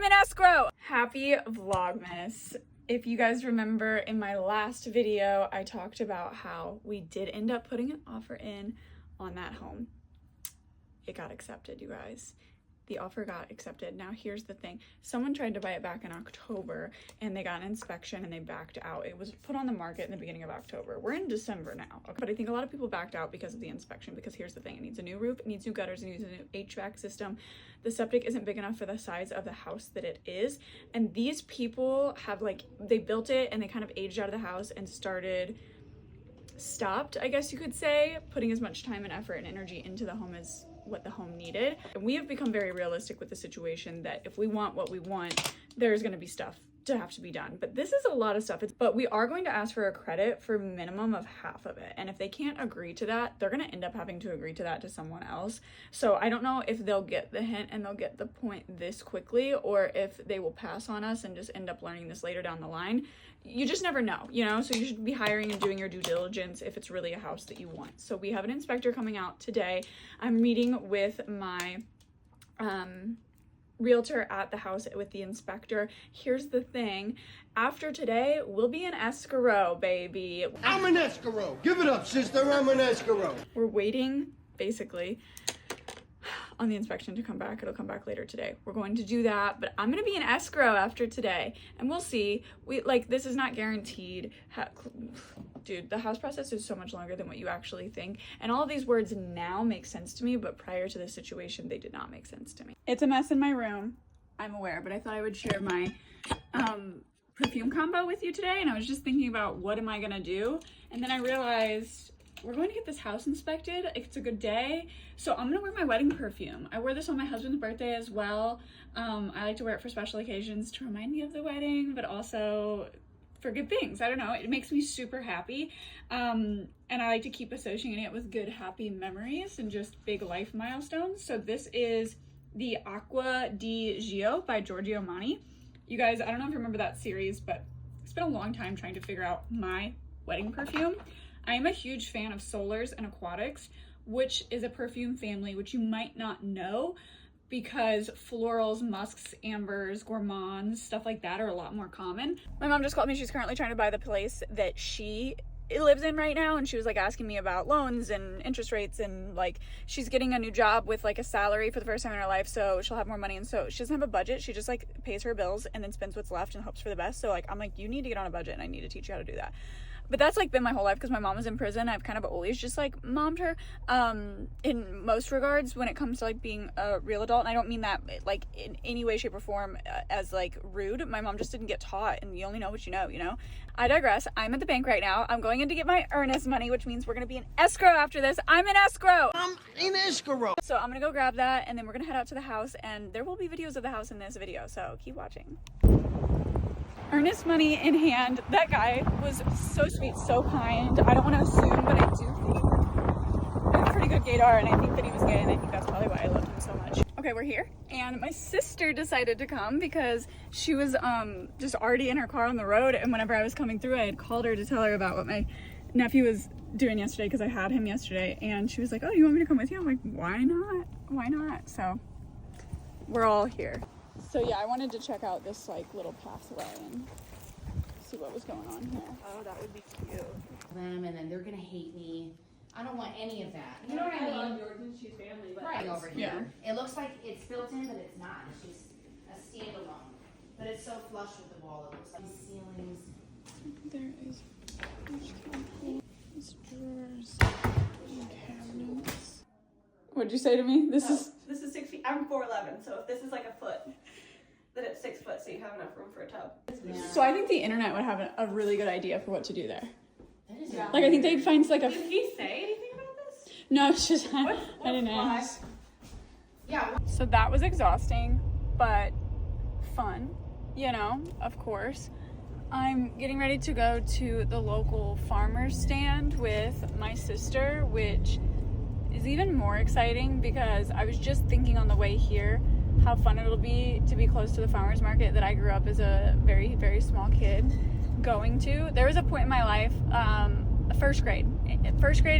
I'm in escrow. Happy Vlogmas. If you guys remember in my last video, I talked about how we did end up putting an offer in on that home. It got accepted, you guys. The offer got accepted. Now here's the thing. Someone tried to buy it back in October and they got an inspection and they backed out. It was put on the market in the beginning of October. We're in December now. Okay. But I think a lot of people backed out because of the inspection, because here's the thing. It needs a new roof, it needs new gutters, it needs a new HVAC system. The septic isn't big enough for the size of the house that it is. And these people have they built it and they kind of aged out of the house and stopped, I guess you could say, putting as much time and effort and energy into the home as what the home needed. And we have become very realistic with the situation that if we want what we want, there's going to be stuff to have to be done. But this is a lot of stuff. But we are going to ask for a credit for minimum of half of it. And if they can't agree to that, they're going to end up having to agree to that to someone else. So I don't know if they'll get the hint and they'll get the point this quickly, or if they will pass on us and just end up learning this later down the line. You just never know, you know? So you should be hiring and doing your due diligence if it's really a house that you want. So we have an inspector coming out today. I'm meeting with my realtor at the house with the inspector. Here's the thing. After today, we'll be in escrow, baby. I'm in escrow. Give it up, sister. I'm in escrow. We're waiting, basically, on the inspection to come back. It'll come back later today. We're going to do that, but I'm going to be in escrow after today, and we'll see. This is not guaranteed. Dude, the house process is so much longer than what you actually think, and all of these words now make sense to me, but prior to this situation, they did not make sense to me. It's a mess in my room, I'm aware, but I thought I would share my perfume combo with you today, and I was just thinking about what am I going to do, and then I realized we're going to get this house inspected. It's a good day, so I'm gonna wear my wedding perfume. I wore this on my husband's birthday as well. I like to wear it for special occasions to remind me of the wedding, but also for good things. I don't know, it makes me super happy, and I like to keep associating it with good, happy memories and just big life milestones. So this is the Acqua di Gio by Giorgio Armani. You guys, I don't know if you remember that series, but it's been a long time trying to figure out my wedding perfume. I am a huge fan of Solars and Aquatics, which is a perfume family which you might not know because florals, musks, ambers, gourmands, stuff like that are a lot more common. My mom just called me. She's currently trying to buy the place that she lives in right now, and she was asking me about loans and interest rates, and she's getting a new job with a salary for the first time in her life, so she'll have more money, and so she doesn't have a budget. She just pays her bills and then spends what's left and hopes for the best. So I'm you need to get on a budget, and I need to teach you how to do that. But that's been my whole life because my mom was in prison. I've kind of always just mommed her in most regards when it comes to being a real adult. And I don't mean that in any way, shape, or form as rude. My mom just didn't get taught, and you only know what you know, you know? I digress. I'm at the bank right now. I'm going in to get my earnest money, which means we're going to be in escrow after this. I'm in escrow. I'm in escrow. So I'm going to go grab that, and then we're going to head out to the house, and there will be videos of the house in this video, so keep watching. Earnest money in hand. That guy was so sweet, so kind. I don't want to assume, but I do think I have a pretty good gaydar, and I think that he was gay, and I think that's probably why I loved him so much. Okay, we're here, and my sister decided to come because she was just already in her car on the road, and whenever I was coming through, I had called her to tell her about what my nephew was doing yesterday because I had him yesterday, and she was like, oh, you want me to come with you? I'm like, why not? Why not? So we're all here. So yeah, I wanted to check out this little pathway and see what was going on here. Oh, that would be cute. Them, and then they're gonna hate me. I don't want any of that. You know what I mean? I love Jordan, she's family, but right over here. Yeah. It looks like it's built in, but it's not. It's just a standalone. But it's so flush with the wall. It looks like ceilings. There is drawers and cabinets. What'd you say to me? This is 6 feet. I'm 4'11", so if this is a foot, then it's 6 foot, so you have enough room for a tub. Yeah. So I think the internet would have a really good idea for what to do there. That is I think they'd find Did he say anything about this? No, it's just I didn't ask. Yeah. So that was exhausting, but fun, you know, of course. I'm getting ready to go to the local farmer's stand with my sister, which is even more exciting because I was just thinking on the way here how fun it'll be to be close to the farmer's market that I grew up as a very, very small kid going to. There was a point in my life, first grade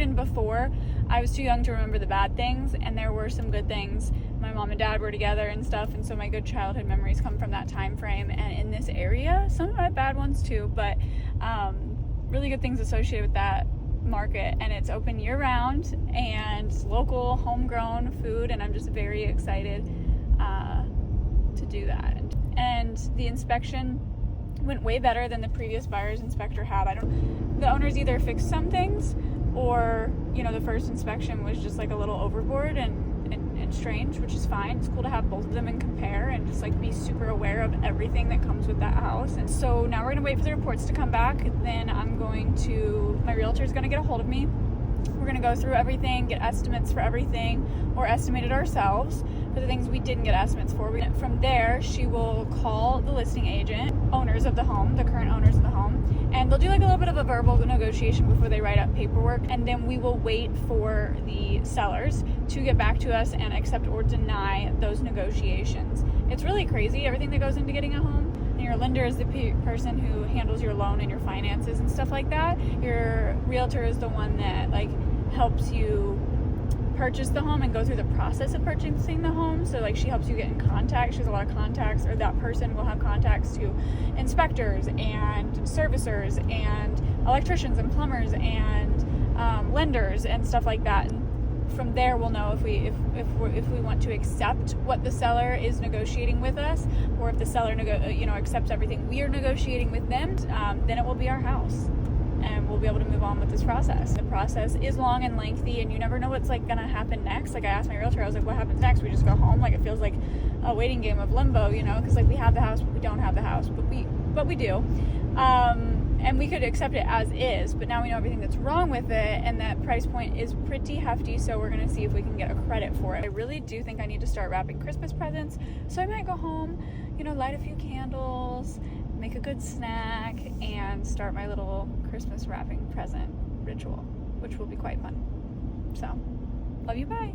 and before, I was too young to remember the bad things, and there were some good things my mom and dad were together and stuff, and so my good childhood memories come from that time frame and in this area. Some of my bad ones too, but really good things associated with that market, and it's open year round and it's local homegrown food, and I'm just very excited to do that. And the inspection went way better than the previous buyer's inspector had. The owners either fixed some things, or the first inspection was just like a little overboard and strange, which is fine. It's cool to have both of them and compare and just like be super aware of everything that comes with that house. And so now we're gonna wait for the reports to come back. Then my realtor is gonna get a hold of me. We're gonna go through everything, get estimates for everything, or estimate it ourselves for the things we didn't get estimates for. From there, she will call the listing agent, owners of the home, the current owners of the home, and they'll do like a little bit of a verbal negotiation before they write up paperwork. And then we will wait for the sellers to get back to us and accept or deny those negotiations. It's really crazy, everything that goes into getting a home. And your lender is the person who handles your loan and your finances and stuff like that. Your realtor is the one that like helps you purchase the home and go through the process of purchasing the home. So like she helps you get in contact. She has a lot of contacts, or that person will have contacts to inspectors and servicers and electricians and plumbers and lenders and stuff like that. And from there we'll know if we want to accept what the seller is negotiating with us, or if the seller accepts everything we are negotiating with them. Then it will be our house, and we'll be able to move on with this process. The process is long and lengthy, and you never know what's like gonna happen next. Like I asked my realtor, I was like, what happens next? We just go home? Like it feels like a waiting game of limbo, because like we have the house, but we don't have the house, but we do. And we could accept it as is, but now we know everything that's wrong with it, and that price point is pretty hefty, so we're gonna see if we can get a credit for it. I really do think I need to start wrapping Christmas presents, so I might go home, light a few candles, make a good snack, and start my little Christmas wrapping present ritual, which will be quite fun. So, love you, bye.